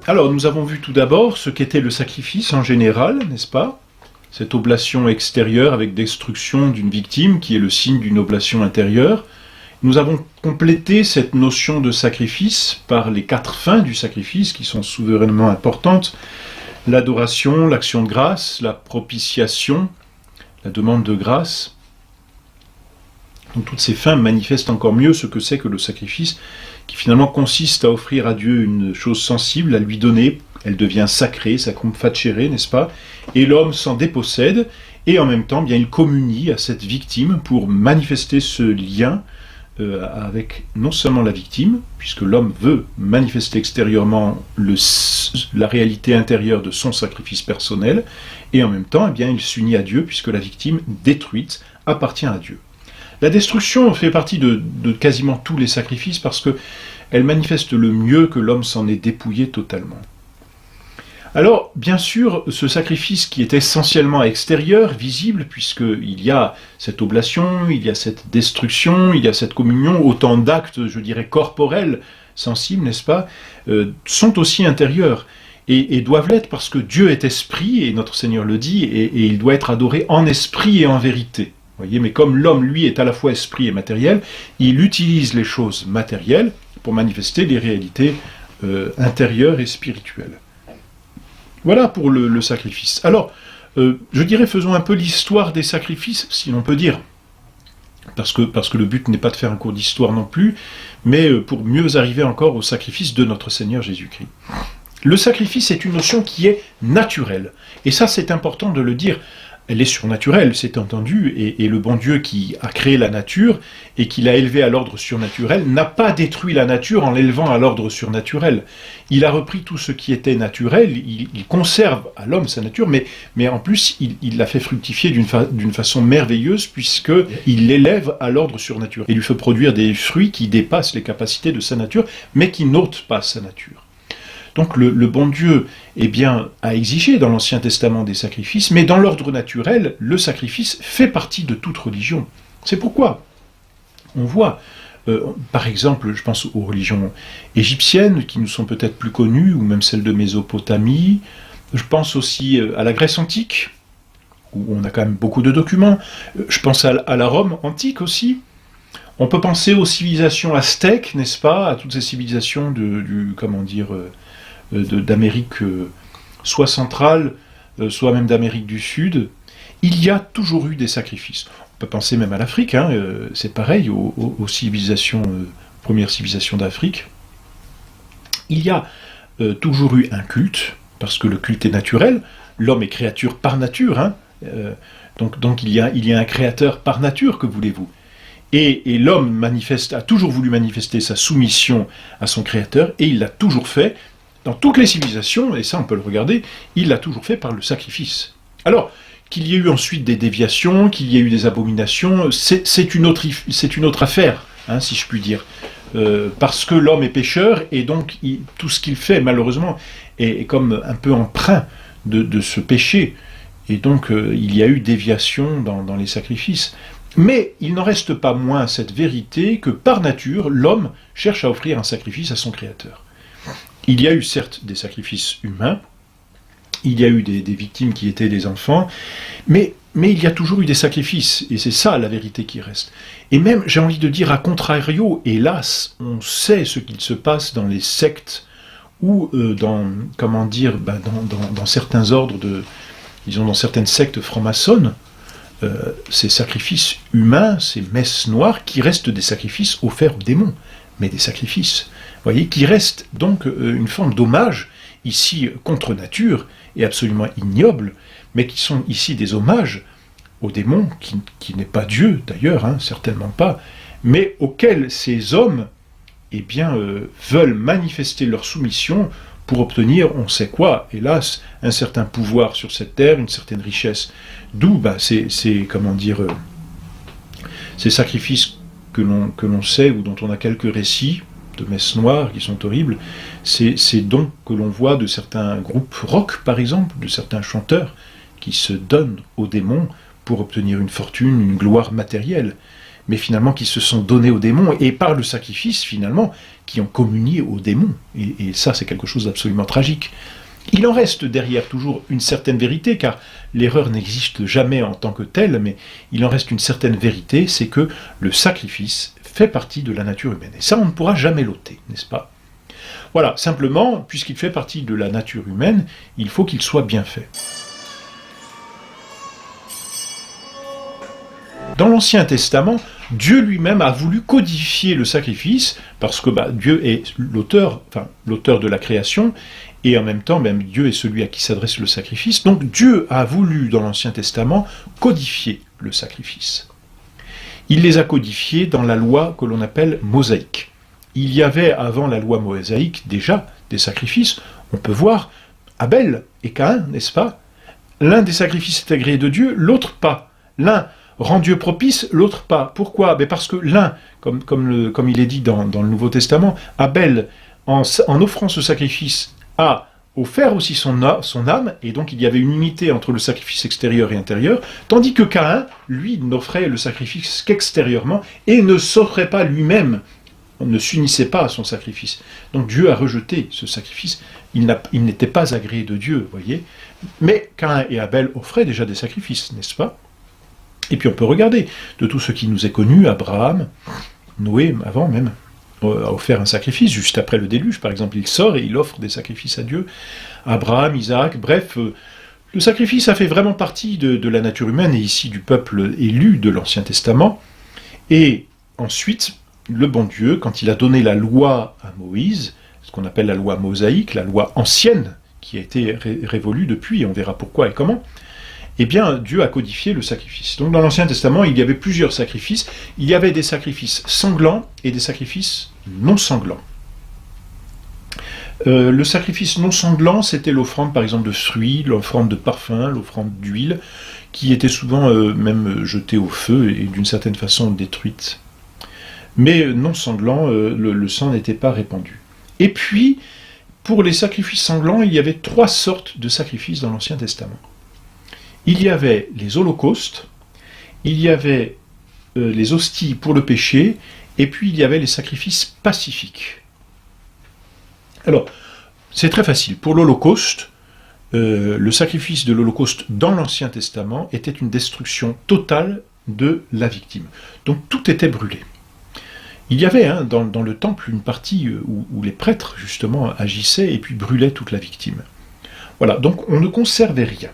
Alors, nous avons vu tout d'abord ce qu'était le sacrifice en général, n'est-ce pas? Cette oblation extérieure avec destruction d'une victime qui est le signe d'une oblation intérieure. Nous avons complété cette notion de sacrifice par les 4 fins du sacrifice qui sont souverainement importantes. L'adoration, l'action de grâce, la propitiation, la demande de grâce. Donc toutes ces fins manifestent encore mieux ce que c'est que le sacrifice, qui finalement consiste à offrir à Dieu une chose sensible, à lui donner. Elle devient sacrée, sacrum facere, n'est-ce pas? Et l'homme s'en dépossède, et en même temps, bien, il communie à cette victime pour manifester ce lien avec non seulement la victime, puisque l'homme veut manifester extérieurement la réalité intérieure de son sacrifice personnel, et en même temps, eh bien, il s'unit à Dieu, puisque la victime détruite appartient à Dieu. La destruction fait partie de quasiment tous les sacrifices, parce qu'elle manifeste le mieux que l'homme s'en est dépouillé totalement. Alors, bien sûr, ce sacrifice qui est essentiellement extérieur, visible, puisqu'il y a cette oblation, il y a cette destruction, il y a cette communion, autant d'actes, je dirais, corporels, sensibles, n'est-ce pas, sont aussi intérieurs, et doivent l'être parce que Dieu est esprit, et notre Seigneur le dit, et il doit être adoré en esprit et en vérité. Voyez, mais comme l'homme, lui, est à la fois esprit et matériel, il utilise les choses matérielles pour manifester les réalités intérieures et spirituelles. Voilà pour le sacrifice. Alors, je dirais, faisons un peu l'histoire des sacrifices, si l'on peut dire, parce que le but n'est pas de faire un cours d'histoire non plus, mais pour mieux arriver encore au sacrifice de notre Seigneur Jésus-Christ. Le sacrifice est une notion qui est naturelle, et ça c'est important de le dire. Elle est surnaturelle, c'est entendu, et le bon Dieu qui a créé la nature et qui l'a élevée à l'ordre surnaturel n'a pas détruit la nature en l'élevant à l'ordre surnaturel. Il a repris tout ce qui était naturel, il conserve à l'homme sa nature, mais en plus il l'a fait fructifier d'une façon merveilleuse puisqu'il l'élève à l'ordre surnaturel. Il lui fait produire des fruits qui dépassent les capacités de sa nature, mais qui n'ôtent pas sa nature. Donc le bon Dieu a exigé dans l'Ancien Testament des sacrifices, mais dans l'ordre naturel, le sacrifice fait partie de toute religion. C'est pourquoi on voit, par exemple, je pense aux religions égyptiennes, qui nous sont peut-être plus connues, ou même celles de Mésopotamie. Je pense aussi à la Grèce antique, où on a quand même beaucoup de documents. Je pense à la Rome antique aussi. On peut penser aux civilisations aztèques, n'est-ce pas, à toutes ces civilisations d'Amérique soit centrale, soit même d'Amérique du Sud. Il y a toujours eu des sacrifices. On peut penser même à l'Afrique, c'est pareil, aux civilisations, premières civilisations d'Afrique. Il y a toujours eu un culte, parce que le culte est naturel, l'homme est créature par nature, donc il y a un créateur par nature, que voulez-vous. Et l'homme a toujours voulu manifester sa soumission à son créateur, et il l'a toujours fait, dans toutes les civilisations, et ça on peut le regarder, il l'a toujours fait par le sacrifice. Alors, qu'il y ait eu ensuite des déviations, qu'il y ait eu des abominations, c'est une autre affaire, si je puis dire. Parce que l'homme est pécheur, et donc tout ce qu'il fait, malheureusement, est comme un peu empreint de ce péché. Et donc il y a eu déviation dans les sacrifices. Mais il n'en reste pas moins cette vérité que par nature, l'homme cherche à offrir un sacrifice à son Créateur. Il y a eu certes des sacrifices humains, il y a eu des victimes qui étaient des enfants, mais il y a toujours eu des sacrifices, et c'est ça la vérité qui reste. Et même, j'ai envie de dire, à contrario, hélas, on sait ce qu'il se passe dans les sectes, ou dans certains ordres dans certaines sectes franc-maçonnes, ces sacrifices humains, ces messes noires, qui restent des sacrifices offerts aux démons, mais des sacrifices, voyez, qui restent donc une forme d'hommage, ici contre nature, et absolument ignoble, mais qui sont ici des hommages aux démons, qui n'est pas Dieu d'ailleurs, certainement pas, mais auxquels ces hommes veulent manifester leur soumission pour obtenir, on sait quoi, hélas, un certain pouvoir sur cette terre, une certaine richesse. D'où ces sacrifices que l'on sait, ou dont on a quelques récits, de messes noires qui sont horribles, ces dons que l'on voit de certains groupes rock, par exemple, de certains chanteurs, qui se donnent aux démons pour obtenir une fortune, une gloire matérielle. mais finalement qui se sont donnés aux démons, et par le sacrifice, finalement, qui ont communié aux démons. Et ça, c'est quelque chose d'absolument tragique. Il en reste derrière toujours une certaine vérité, car l'erreur n'existe jamais en tant que telle, mais il en reste une certaine vérité, c'est que le sacrifice fait partie de la nature humaine. Et ça, on ne pourra jamais l'ôter, n'est-ce pas? Voilà, simplement, puisqu'il fait partie de la nature humaine, il faut qu'il soit bien fait. Dans l'Ancien Testament, Dieu lui-même a voulu codifier le sacrifice, parce que Dieu est l'auteur de la création, et en même temps, même Dieu est celui à qui s'adresse le sacrifice. Donc Dieu a voulu, dans l'Ancien Testament, codifier le sacrifice. Il les a codifiés dans la loi que l'on appelle mosaïque. Il y avait, avant la loi mosaïque, déjà des sacrifices. On peut voir Abel et Caïn, n'est-ce pas? L'un des sacrifices est agréé de Dieu, l'autre pas. L'un rend Dieu propice, l'autre pas. Pourquoi? Parce que l'un, comme il est dit dans le Nouveau Testament, Abel, en offrant ce sacrifice, a offert aussi son âme, et donc il y avait une unité entre le sacrifice extérieur et intérieur, tandis que Caïn, lui, n'offrait le sacrifice qu'extérieurement, et ne s'offrait pas lui-même, ne s'unissait pas à son sacrifice. Donc Dieu a rejeté ce sacrifice, il n'était pas agréé de Dieu, voyez. Mais Caïn et Abel offraient déjà des sacrifices, n'est-ce pas? Et puis on peut regarder, de tout ce qui nous est connu, Abraham, Noé, avant même, a offert un sacrifice, juste après le déluge, par exemple, il sort et il offre des sacrifices à Dieu. Abraham, Isaac, bref, le sacrifice a fait vraiment partie de la nature humaine, et ici du peuple élu de l'Ancien Testament. Et ensuite, le bon Dieu, quand il a donné la loi à Moïse, ce qu'on appelle la loi mosaïque, la loi ancienne, qui a été révolue depuis, et on verra pourquoi et comment, eh bien, Dieu a codifié le sacrifice. Donc dans l'Ancien Testament, il y avait plusieurs sacrifices. Il y avait des sacrifices sanglants et des sacrifices non sanglants. Le sacrifice non sanglant, c'était l'offrande, par exemple, de fruits, l'offrande de parfums, l'offrande d'huile, qui était souvent même jetée au feu et d'une certaine façon détruite. Mais non sanglant, le sang n'était pas répandu. Et puis, pour les sacrifices sanglants, il y avait 3 sortes de sacrifices dans l'Ancien Testament. Il y avait les holocaustes, il y avait les hosties pour le péché, et puis il y avait les sacrifices pacifiques. Alors, c'est très facile. Pour l'holocauste, le sacrifice de l'holocauste dans l'Ancien Testament était une destruction totale de la victime. Donc tout était brûlé. Il y avait dans le temple une partie où les prêtres, justement, agissaient et puis brûlaient toute la victime. Voilà, donc on ne conservait rien.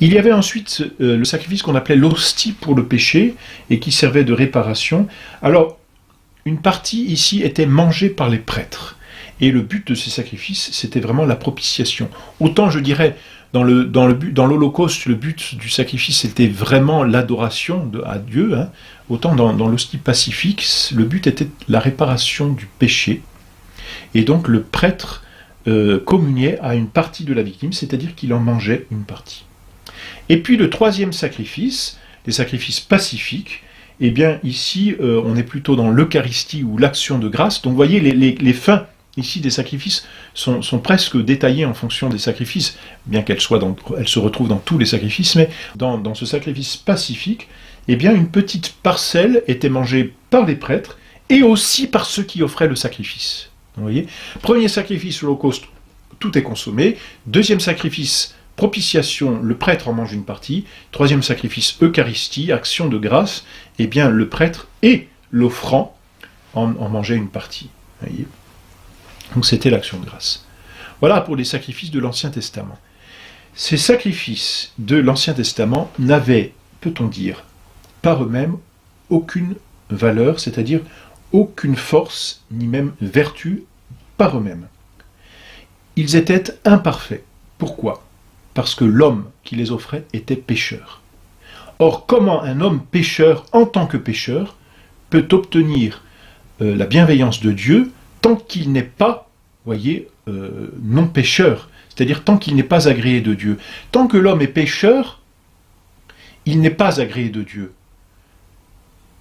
Il y avait ensuite le sacrifice qu'on appelait l'hostie pour le péché, et qui servait de réparation. Alors, une partie ici était mangée par les prêtres. Et le but de ces sacrifices, c'était vraiment la propitiation. Autant, je dirais, dans l'Holocauste, le but du sacrifice, c'était vraiment l'adoration à Dieu, autant dans l'hostie pacifique, le but était la réparation du péché. Et donc, le prêtre communiait à une partie de la victime, c'est-à-dire qu'il en mangeait une partie. Et puis le 3e sacrifice, les sacrifices pacifiques, eh bien ici on est plutôt dans l'Eucharistie ou l'action de grâce. Donc vous voyez, les fins ici des sacrifices sont presque détaillées en fonction des sacrifices, bien qu'elles se retrouvent dans tous les sacrifices, mais dans ce sacrifice pacifique, eh bien une petite parcelle était mangée par les prêtres et aussi par ceux qui offraient le sacrifice. Vous voyez, premier sacrifice, l'Holocauste, tout est consommé. 2e sacrifice, propitiation, le prêtre en mange une partie. 3e sacrifice, Eucharistie, action de grâce, eh bien le prêtre et l'offrant en mangeaient une partie. Voyez, donc c'était l'action de grâce. Voilà pour les sacrifices de l'Ancien Testament. Ces sacrifices de l'Ancien Testament n'avaient, peut-on dire, par eux-mêmes, aucune valeur, c'est-à-dire aucune force, ni même vertu par eux-mêmes. Ils étaient imparfaits. Pourquoi ? Parce que l'homme qui les offrait était pécheur. Or, comment un homme pécheur, en tant que pécheur, peut obtenir la bienveillance de Dieu tant qu'il n'est pas, voyez, non pécheur, c'est-à-dire tant qu'il n'est pas agréé de Dieu. Tant que l'homme est pécheur, il n'est pas agréé de Dieu.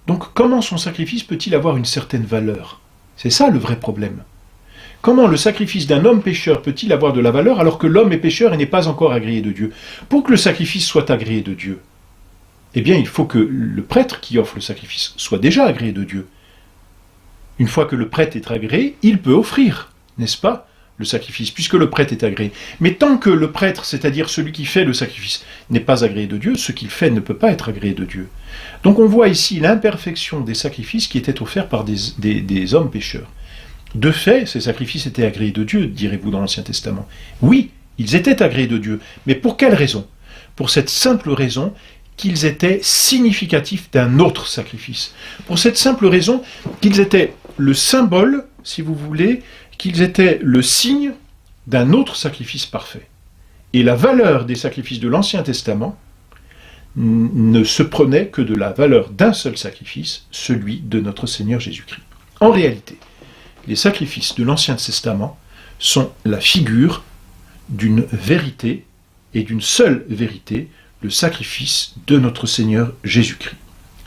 Donc comment son sacrifice peut-il avoir une certaine valeur? C'est ça le vrai problème. Comment le sacrifice d'un homme pécheur peut-il avoir de la valeur alors que l'homme est pécheur et n'est pas encore agréé de Dieu? Pour que le sacrifice soit agréé de Dieu, eh bien il faut que le prêtre qui offre le sacrifice soit déjà agréé de Dieu. Une fois que le prêtre est agréé, il peut offrir, n'est-ce pas, le sacrifice, puisque le prêtre est agréé. Mais tant que le prêtre, c'est-à-dire celui qui fait le sacrifice, n'est pas agréé de Dieu, ce qu'il fait ne peut pas être agréé de Dieu. Donc on voit ici l'imperfection des sacrifices qui étaient offerts par des hommes pécheurs. De fait, ces sacrifices étaient agréés de Dieu, direz-vous dans l'Ancien Testament. Oui, ils étaient agréés de Dieu, mais pour quelle raison? Pour cette simple raison qu'ils étaient significatifs d'un autre sacrifice. Pour cette simple raison qu'ils étaient le symbole, si vous voulez, qu'ils étaient le signe d'un autre sacrifice parfait. Et la valeur des sacrifices de l'Ancien Testament ne se prenait que de la valeur d'un seul sacrifice, celui de notre Seigneur Jésus-Christ. En réalité, les sacrifices de l'Ancien Testament sont la figure d'une vérité et d'une seule vérité, le sacrifice de notre Seigneur Jésus-Christ.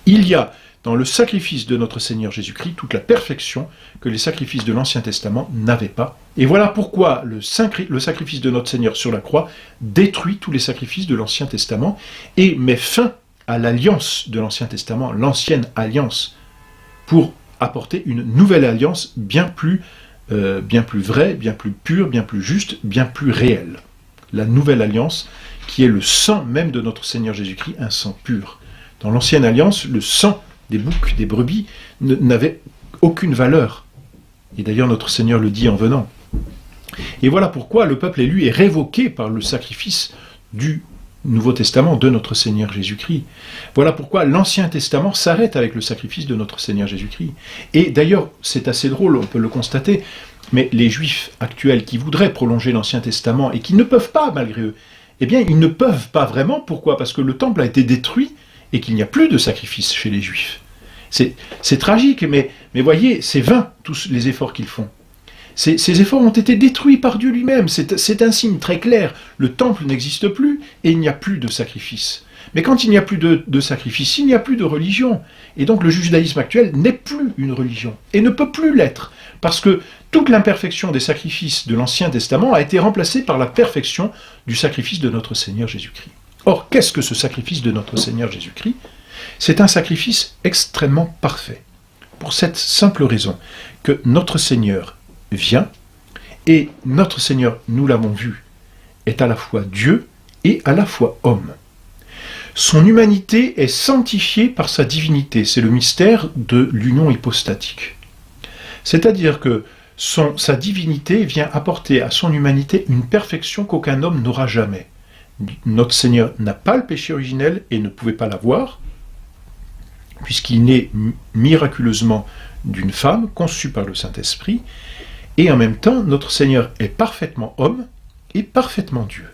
Il y a dans le sacrifice de notre Seigneur Jésus-Christ toute la perfection que les sacrifices de l'Ancien Testament n'avaient pas. Et voilà pourquoi le sacrifice de notre Seigneur sur la croix détruit tous les sacrifices de l'Ancien Testament et met fin à l'alliance de l'Ancien Testament, l'ancienne alliance, pour apporter une nouvelle alliance bien plus vraie, bien plus pure, bien plus juste, bien plus réelle. La nouvelle alliance qui est le sang même de notre Seigneur Jésus-Christ, un sang pur. Dans l'ancienne alliance, le sang des boucs, des brebis, n'avait aucune valeur. Et d'ailleurs, notre Seigneur le dit en venant. Et voilà pourquoi le peuple élu est révoqué par le sacrifice du Nouveau Testament de notre Seigneur Jésus-Christ. Voilà pourquoi l'Ancien Testament s'arrête avec le sacrifice de notre Seigneur Jésus-Christ. Et d'ailleurs, c'est assez drôle, on peut le constater, mais les Juifs actuels qui voudraient prolonger l'Ancien Testament et qui ne peuvent pas, malgré eux, eh bien, ils ne peuvent pas vraiment. Pourquoi? Parce que le temple a été détruit et qu'il n'y a plus de sacrifice chez les Juifs. C'est tragique, mais voyez, c'est vain, tous les efforts qu'ils font. Ces efforts ont été détruits par Dieu lui-même. C'est un signe très clair. Le temple n'existe plus et il n'y a plus de sacrifice. Mais quand il n'y a plus de sacrifice, il n'y a plus de religion. Et donc le judaïsme actuel n'est plus une religion et ne peut plus l'être. Parce que toute l'imperfection des sacrifices de l'Ancien Testament a été remplacée par la perfection du sacrifice de notre Seigneur Jésus-Christ. Or, qu'est-ce que ce sacrifice de notre Seigneur Jésus-Christ? C'est un sacrifice extrêmement parfait. Pour cette simple raison que notre Seigneur vient, et notre Seigneur, nous l'avons vu, est à la fois Dieu et à la fois homme. Son humanité est sanctifiée par sa divinité, c'est le mystère de l'union hypostatique. C'est-à-dire que sa divinité vient apporter à son humanité une perfection qu'aucun homme n'aura jamais. Notre Seigneur n'a pas le péché originel et ne pouvait pas l'avoir, puisqu'il naît miraculeusement d'une femme conçue par le Saint-Esprit, et en même temps, notre Seigneur est parfaitement homme et parfaitement Dieu.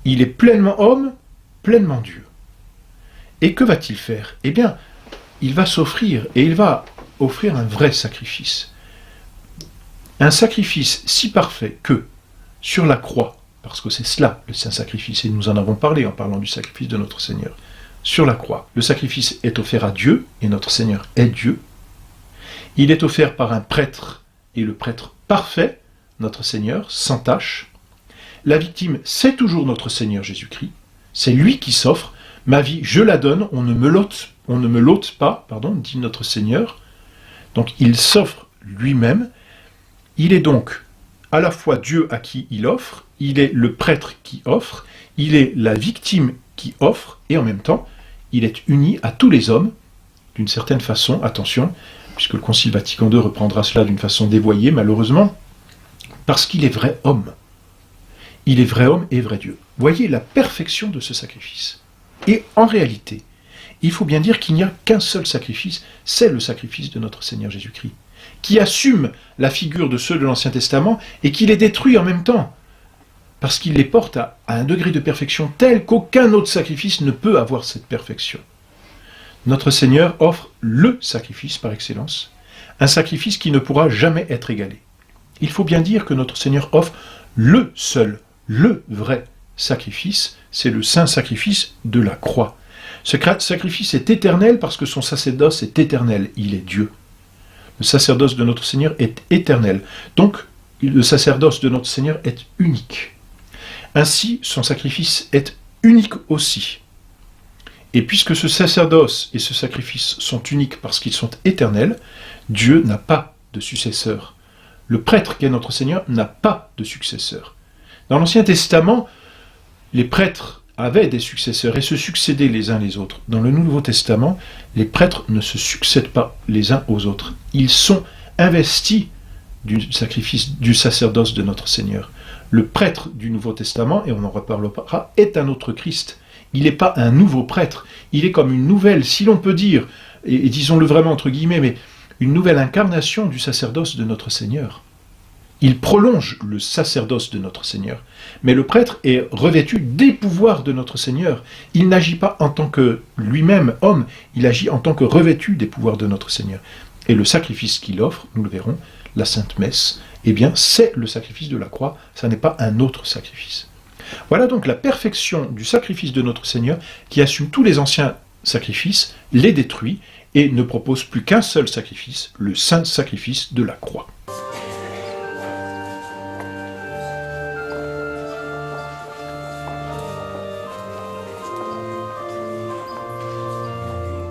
Il est pleinement homme, pleinement Dieu. Et que va-t-il faire? Eh bien, il va s'offrir, et il va offrir un vrai sacrifice. Un sacrifice si parfait que, sur la croix, parce que c'est cela le saint sacrifice, et nous en avons parlé en parlant du sacrifice de notre Seigneur, sur la croix, le sacrifice est offert à Dieu, et notre Seigneur est Dieu. Il est offert par un prêtre, et le prêtre parfait, notre Seigneur, sans tache. La victime, c'est toujours notre Seigneur Jésus-Christ. C'est lui qui s'offre. Ma vie, je la donne, on ne me l'ôte pas, dit notre Seigneur. Donc il s'offre lui-même. Il est donc à la fois Dieu à qui il offre, il est le prêtre qui offre, il est la victime qui offre, et en même temps, il est uni à tous les hommes, d'une certaine façon, attention, puisque le Concile Vatican II reprendra cela d'une façon dévoyée, malheureusement, parce qu'il est vrai homme. Il est vrai homme et vrai Dieu. Voyez la perfection de ce sacrifice. Et en réalité, il faut bien dire qu'il n'y a qu'un seul sacrifice, c'est le sacrifice de notre Seigneur Jésus-Christ, qui assume la figure de ceux de l'Ancien Testament et qui les détruit en même temps, parce qu'il les porte à un degré de perfection tel qu'aucun autre sacrifice ne peut avoir cette perfection. Notre Seigneur offre le sacrifice par excellence, un sacrifice qui ne pourra jamais être égalé. Il faut bien dire que notre Seigneur offre le seul, le vrai sacrifice, c'est le saint sacrifice de la croix. Ce sacrifice est éternel parce que son sacerdoce est éternel, il est Dieu. Le sacerdoce de notre Seigneur est éternel, donc le sacerdoce de notre Seigneur est unique. Ainsi, son sacrifice est unique aussi. Et puisque ce sacerdoce et ce sacrifice sont uniques parce qu'ils sont éternels, Dieu n'a pas de successeur. Le prêtre qui est notre Seigneur n'a pas de successeur. Dans l'Ancien Testament, les prêtres avaient des successeurs et se succédaient les uns les autres. Dans le Nouveau Testament, les prêtres ne se succèdent pas les uns aux autres. Ils sont investis du sacrifice, du sacerdoce de notre Seigneur. Le prêtre du Nouveau Testament, et on en reparlera, est un autre Christ. Il n'est pas un nouveau prêtre, il est comme une nouvelle, si l'on peut dire, et disons-le vraiment entre guillemets, mais une nouvelle incarnation du sacerdoce de notre Seigneur. Il prolonge le sacerdoce de notre Seigneur. Mais le prêtre est revêtu des pouvoirs de notre Seigneur. Il n'agit pas en tant que lui-même homme, il agit en tant que revêtu des pouvoirs de notre Seigneur. Et le sacrifice qu'il offre, nous le verrons, la Sainte Messe, eh bien c'est le sacrifice de la croix, ça n'est pas un autre sacrifice. Voilà donc la perfection du sacrifice de notre Seigneur qui assume tous les anciens sacrifices, les détruit et ne propose plus qu'un seul sacrifice, le saint sacrifice de la croix.